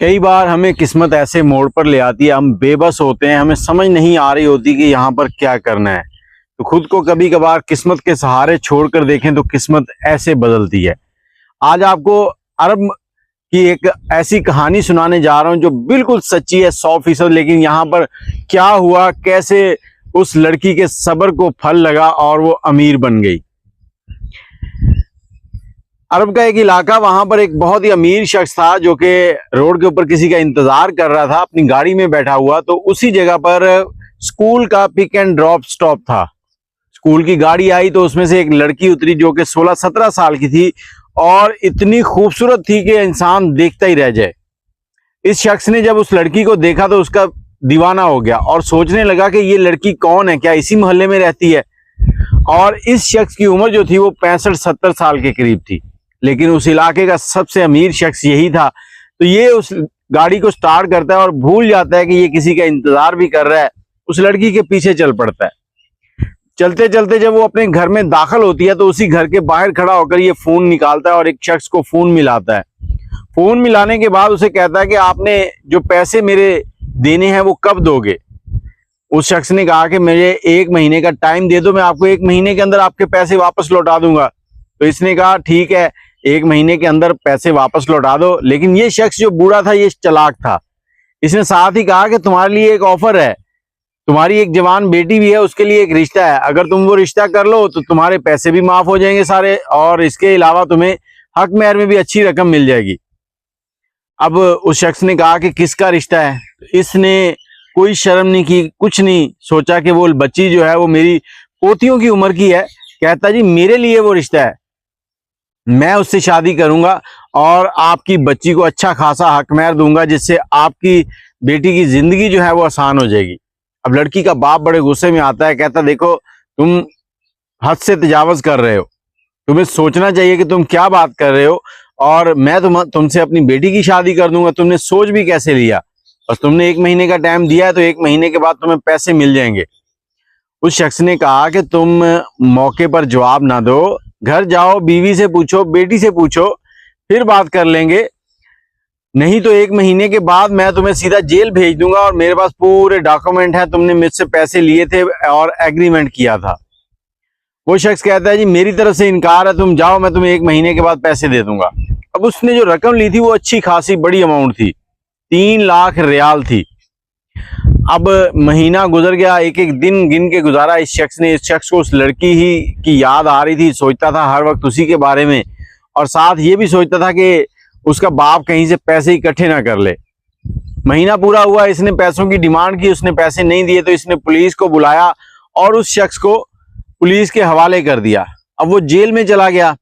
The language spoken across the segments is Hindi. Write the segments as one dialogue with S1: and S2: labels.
S1: कई बार हमें किस्मत ऐसे मोड़ पर ले आती है, हम बेबस होते हैं, हमें समझ नहीं आ रही होती कि यहाँ पर क्या करना है। तो खुद को कभी कभार किस्मत के सहारे छोड़कर देखें तो किस्मत ऐसे बदलती है। आज आपको अरब की एक ऐसी कहानी सुनाने जा रहा हूँ जो बिल्कुल सच्ची है 100%। लेकिन यहाँ पर क्या हुआ, कैसे उस लड़की के सब्र को फल लगा और वो अमीर बन गई। अरब का एक इलाका, वहां पर एक बहुत ही अमीर शख्स था जो कि रोड के ऊपर किसी का इंतजार कर रहा था, अपनी गाड़ी में बैठा हुआ। तो उसी जगह पर स्कूल का पिक एंड ड्रॉप स्टॉप था। स्कूल की गाड़ी आई तो उसमें से एक लड़की उतरी जो कि 16-17 साल की थी और इतनी खूबसूरत थी कि इंसान देखता ही रह जाए। इस शख्स ने जब उस लड़की को देखा तो उसका दीवाना हो गया और सोचने लगा कि ये लड़की कौन है, क्या इसी मोहल्ले में रहती है। और इस शख्स की उम्र जो थी वो 65-70 साल के करीब थी, लेकिन उस इलाके का सबसे अमीर शख्स यही था। तो ये उस गाड़ी को स्टार्ट करता है और भूल जाता है कि ये किसी का इंतजार भी कर रहा है, उस लड़की के पीछे चल पड़ता है। चलते चलते जब वो अपने घर में दाखिल होती है तो उसी घर के बाहर खड़ा होकर ये फोन निकालता है और एक शख्स को फोन मिलाता है। फोन मिलाने के बाद उसे कहता है कि आपने जो पैसे मेरे देने हैं वो कब दोगे। उस शख्स ने कहा कि मुझे 1 महीने का टाइम दे दो, मैं आपको 1 महीने के अंदर आपके पैसे वापस लौटा दूंगा। तो इसने कहा ठीक है, 1 महीने के अंदर पैसे वापस लौटा दो। लेकिन ये शख्स जो बूढ़ा था ये चालाक था, इसने साथ ही कहा कि तुम्हारे लिए एक ऑफर है, तुम्हारी एक जवान बेटी भी है, उसके लिए एक रिश्ता है, अगर तुम वो रिश्ता कर लो तो तुम्हारे पैसे भी माफ हो जाएंगे सारे, और इसके अलावा तुम्हें हक मेहर में भी अच्छी रकम मिल जाएगी। अब उस शख्स ने कहा कि किसका रिश्ता है। इसने कोई शर्म नहीं की, कुछ नहीं सोचा कि वो बच्ची जो है वो मेरी पोतियों की उम्र की है। कहता जी मेरे लिए वो रिश्ता है, मैं उससे शादी करूंगा और आपकी बच्ची को अच्छा खासा हक मेहर दूंगा, जिससे आपकी बेटी की जिंदगी जो है वो आसान हो जाएगी। अब लड़की का बाप बड़े गुस्से में आता है, कहता देखो तुम हद से तजावज कर रहे हो, तुम्हें सोचना चाहिए कि तुम क्या बात कर रहे हो, और मैं तुमसे अपनी बेटी की शादी कर दूंगा। तुमने सोच भी कैसे लिया, बस तुमने 1 महीने का टाइम दिया है तो 1 महीने के बाद तुम्हें पैसे मिल जाएंगे। उस शख्स ने कहा कि तुम मौके पर जवाब ना दो, घर जाओ, बीवी से पूछो, बेटी से पूछो, फिर बात कर लेंगे, नहीं तो 1 महीने के बाद मैं तुम्हें सीधा जेल भेज दूंगा और मेरे पास पूरे डॉक्यूमेंट है, तुमने मुझसे पैसे लिए थे और एग्रीमेंट किया था। वो शख्स कहता है जी मेरी तरफ से इनकार है, तुम जाओ, मैं तुम्हें 1 महीने के बाद पैसे दे दूंगा। अब उसने जो रकम ली थी वो अच्छी खासी बड़ी अमाउंट थी, 3 लाख रियाल थी। अब महीना गुजर गया, एक एक दिन गिन के गुजारा इस शख्स ने। इस शख्स को उस लड़की ही की याद आ रही थी, सोचता था हर वक्त उसी के बारे में, और साथ ये भी सोचता था कि उसका बाप कहीं से पैसे इकट्ठे ना कर ले। महीना पूरा हुआ, इसने पैसों की डिमांड की, उसने पैसे नहीं दिए तो इसने पुलिस को बुलाया और उस शख्स को पुलिस के हवाले कर दिया। अब वो जेल में चला गया।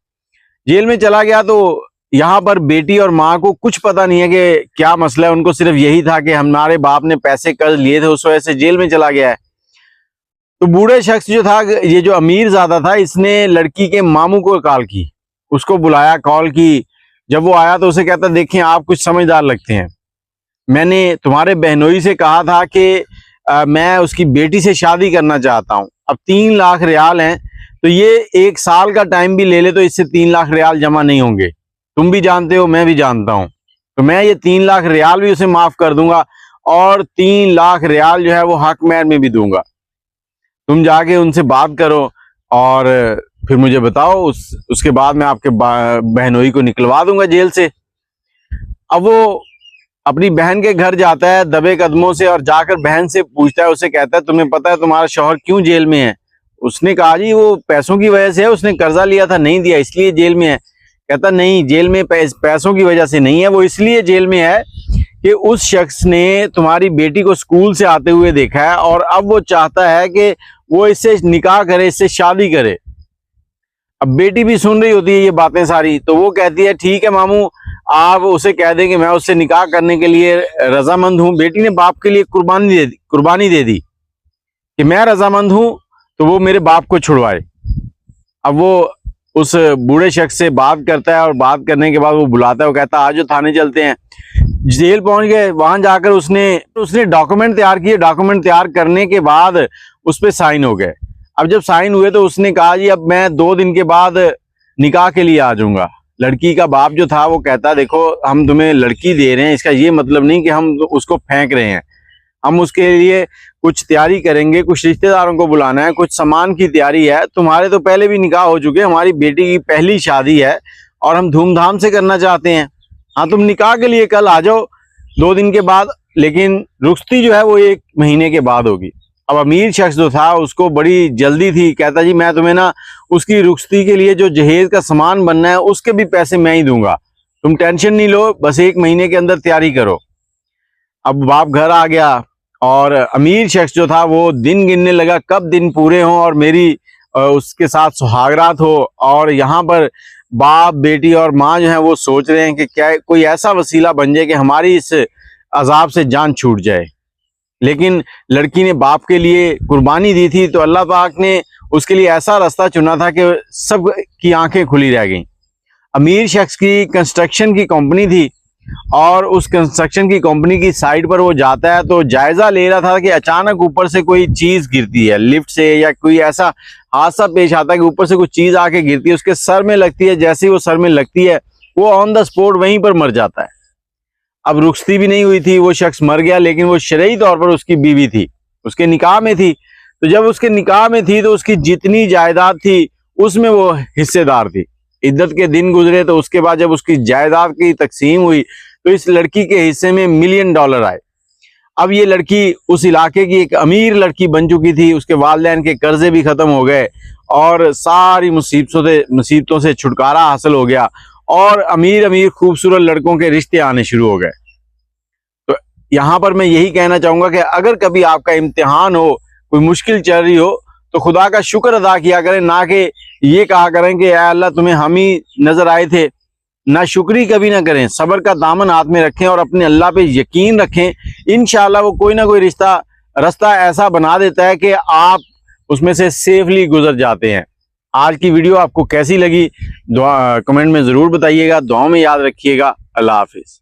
S1: जेल में चला गया तो यहाँ पर बेटी और माँ को कुछ पता नहीं है कि क्या मसला है, उनको सिर्फ यही था कि हमारे बाप ने पैसे कर्ज लिए थे, उस वजह से जेल में चला गया है। तो बूढ़े शख्स जो था, ये जो अमीर ज़्यादा था, इसने लड़की के मामू को कॉल की, उसको बुलाया, कॉल की। जब वो आया तो उसे कहता देखें आप कुछ समझदार लगते हैं, मैंने तुम्हारे बहनोई से कहा था कि मैं उसकी बेटी से शादी करना चाहता हूँ। अब 3 लाख रियाल हैं तो ये 1 साल का टाइम भी ले ले तो इससे 3 लाख रियाल जमा नहीं होंगे, तुम भी जानते हो, मैं भी जानता हूँ। तो मैं ये 3 लाख रियाल भी उसे माफ कर दूंगा और 3 लाख रियाल जो है वो हक मेहर में भी दूंगा। तुम जाके उनसे बात करो और फिर मुझे बताओ, उसके बाद मैं आपके बहनोई को निकलवा दूंगा जेल से। अब वो अपनी बहन के घर जाता है दबे कदमों से और जाकर बहन से पूछता है, उसे कहता है तुम्हें पता है तुम्हारा शौहर क्यों जेल में है। उसने कहा जी वो पैसों की वजह से है, उसने कर्जा लिया था, नहीं दिया, इसलिए जेल में है। कहता नहीं, जेल में पैसों की वजह से नहीं है, वो इसलिए जेल में है कि उस शख्स ने तुम्हारी बेटी को स्कूल से आते हुए देखा है और अब वो चाहता है कि वो इससे निकाह करे, इससे शादी करे। अब बेटी भी सुन रही होती है ये बातें सारी, तो वो कहती है ठीक है मामू, आप उसे कह दें कि मैं उससे निकाह करने के लिए रजामंद हूँ। बेटी ने बाप के लिए कुर्बानी दे दी कि मैं रजामंद हूँ तो वो मेरे बाप को छुड़वाए। अब वो उस बूढ़े शख्स से बात करता है और बात करने के बाद वो बुलाता है, वो कहता है आज जो थाने चलते हैं। जेल पहुंच गए, वहां जाकर उसने डॉक्यूमेंट तैयार किए। डॉक्यूमेंट तैयार करने के बाद उस पर साइन हो गए। अब जब साइन हुए तो उसने कहा जी अब मैं 2 दिन के बाद निकाह के लिए आ जाऊंगा। लड़की का बाप जो था वो कहता देखो हम तुम्हें लड़की दे रहे हैं, इसका ये मतलब नहीं कि हम उसको फेंक रहे हैं, हम उसके लिए कुछ तैयारी करेंगे, कुछ रिश्तेदारों को बुलाना है, कुछ सामान की तैयारी है। तुम्हारे तो पहले भी निकाह हो चुके, हमारी बेटी की पहली शादी है और हम धूमधाम से करना चाहते हैं। हाँ तुम निकाह के लिए कल आ जाओ 2 दिन के बाद, लेकिन रुखसती जो है वो 1 महीने के बाद होगी। अब अमीर शख्स जो था उसको बड़ी जल्दी थी, कहता जी मैं तुम्हें ना उसकी रुखसती के लिए जो जहेज का सामान बनना है उसके भी पैसे मैं ही दूंगा, तुम टेंशन नहीं लो, बस 1 महीने के अंदर तैयारी करो। अब बाप घर आ गया और अमीर शख्स जो था वो दिन गिनने लगा कब दिन पूरे हों और मेरी उसके साथ सुहागरात हो। और यहाँ पर बाप बेटी और माँ जो है वो सोच रहे हैं कि क्या कोई ऐसा वसीला बन जाए कि हमारी इस अजाब से जान छूट जाए। लेकिन लड़की ने बाप के लिए कुर्बानी दी थी तो अल्लाह पाक ने उसके लिए ऐसा रास्ता चुना था कि सब की आंखें खुली रह गईं। अमीर शख्स की कंस्ट्रक्शन की कंपनी थी और उस कंस्ट्रक्शन की कंपनी की साइड पर वो जाता है तो जायजा ले रहा था कि अचानक ऊपर से कोई चीज गिरती है, लिफ्ट से या कोई ऐसा हादसा पेश आता है कि ऊपर से कोई चीज आके गिरती है, उसके सर में लगती है। जैसे ही वो सर में लगती है वो ऑन द स्पॉट वहीं पर मर जाता है। अब रुखसती भी नहीं हुई थी, वो शख्स मर गया, लेकिन वो शरई तौर पर उसकी बीवी थी, उसके निकाह में थी। तो जब उसके निकाह में थी तो उसकी जितनी जायदाद थी उसमें वो हिस्सेदार थी। इद्दत के दिन गुजरे तो उसके बाद जब उसकी जायदाद की तकसीम हुई तो इस लड़की के हिस्से में $1 मिलियन आए। अब ये लड़की उस इलाके की एक अमीर लड़की बन चुकी थी, उसके वालिदैन के कर्जे भी खत्म हो गए और सारी मुसीबतों से छुटकारा हासिल हो गया और अमीर अमीर खूबसूरत लड़कों के रिश्ते आने शुरू हो गए। तो यहाँ पर मैं यही कहना चाहूंगा कि अगर कभी आपका इम्तिहान हो, कोई मुश्किल चल रही हो, तो खुदा का शुक्र अदा किया करें, ना कि ये कहा करें कि या अल्लाह तुम्हें हम ही नजर आए थे। ना शुक्री कभी ना करें, सब्र का दामन हाथ में रखें और अपने अल्लाह पे यकीन रखें। इंशाल्लाह वो कोई ना कोई रास्ता ऐसा बना देता है कि आप उसमें से सेफली गुजर जाते हैं। आज की वीडियो आपको कैसी लगी कमेंट में जरूर बताइएगा, दुआओं में याद रखिएगा। अल्लाह हाफिज।